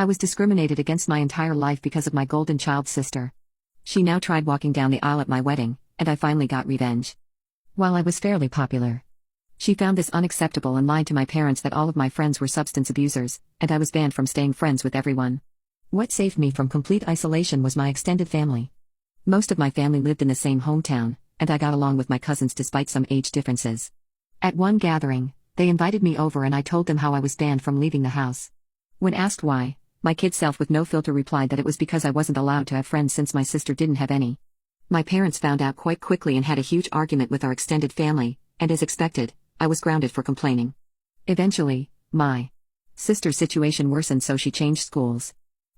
I was discriminated against my entire life because of my golden child sister. She now tried walking down the aisle at my wedding, and I finally got revenge. While I was fairly popular, she found this unacceptable and lied to my parents that all of my friends were substance abusers, and I was banned from staying friends with everyone. What saved me from complete isolation was my extended family. Most of my family lived in the same hometown, and I got along with my cousins despite some age differences. At one gathering, they invited me over and I told them how I was banned from leaving the house. When asked why, my kid self with no filter replied that it was because I wasn't allowed to have friends since my sister didn't have any. My parents found out quite quickly and had a huge argument with our extended family, and as expected, I was grounded for complaining. Eventually, my sister's situation worsened, so she changed schools.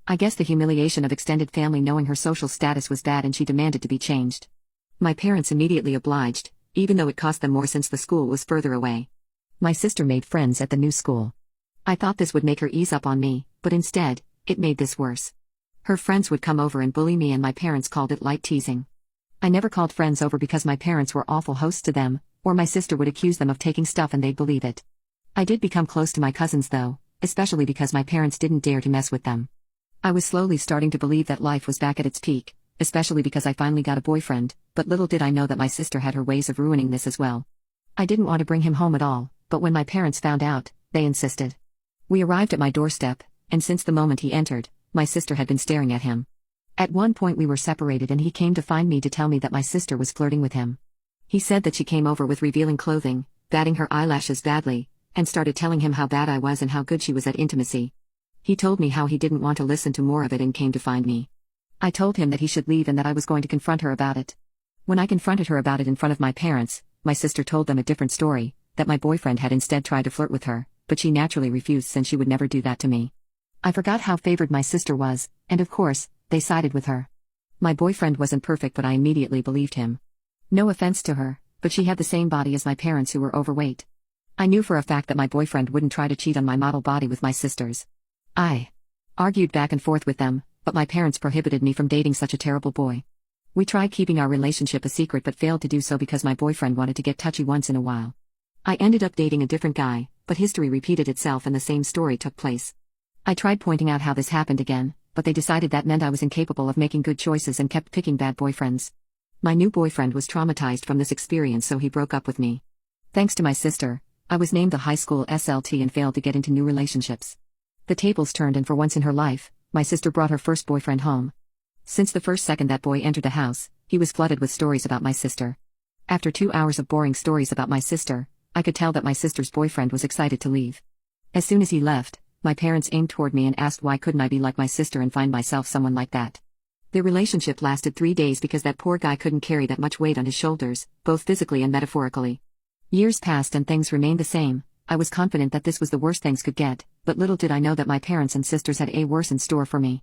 I guess the humiliation of extended family knowing her social status was bad and she demanded to be changed. My parents immediately obliged, even though it cost them more since the school was further away. My sister made friends at the new school. I thought this would make her ease up on me, but instead, it made this worse. Her friends would come over and bully me and my parents called it light teasing. I never called friends over because my parents were awful hosts to them, or my sister would accuse them of taking stuff and they'd believe it. I did become close to my cousins though, especially because my parents didn't dare to mess with them. I was slowly starting to believe that life was back at its peak, especially because I finally got a boyfriend, but little did I know that my sister had her ways of ruining this as well. I didn't want to bring him home at all, but when my parents found out, they insisted. We arrived at my doorstep, and since the moment he entered, my sister had been staring at him. At one point we were separated and he came to find me to tell me that my sister was flirting with him. He said that she came over with revealing clothing, batting her eyelashes badly, and started telling him how bad I was and how good she was at intimacy. He told me how he didn't want to listen to more of it and came to find me. I told him that he should leave and that I was going to confront her about it. When I confronted her about it in front of my parents, my sister told them a different story, that my boyfriend had instead tried to flirt with her, but she naturally refused since she would never do that to me. I forgot how favored my sister was, and of course, they sided with her. My boyfriend wasn't perfect, but I immediately believed him. No offense to her, but she had the same body as my parents who were overweight. I knew for a fact that my boyfriend wouldn't try to cheat on my model body with my sisters. I argued back and forth with them, but my parents prohibited me from dating such a terrible boy. We tried keeping our relationship a secret but failed to do so because my boyfriend wanted to get touchy once in a while. I ended up dating a different guy, but history repeated itself and the same story took place. I tried pointing out how this happened again, but they decided that meant I was incapable of making good choices and kept picking bad boyfriends. My new boyfriend was traumatized from this experience, so he broke up with me. Thanks to my sister, I was named the high school SLT and failed to get into new relationships. The tables turned, and for once in her life, my sister brought her first boyfriend home. Since the first second that boy entered the house, he was flooded with stories about my sister. After 2 hours of boring stories about my sister, I could tell that my sister's boyfriend was excited to leave. As soon as he left, my parents aimed toward me and asked why couldn't I be like my sister and find myself someone like that. Their relationship lasted 3 days because that poor guy couldn't carry that much weight on his shoulders, both physically and metaphorically. Years passed and things remained the same. I was confident that this was the worst things could get, but little did I know that my parents and sisters had a worse in store for me.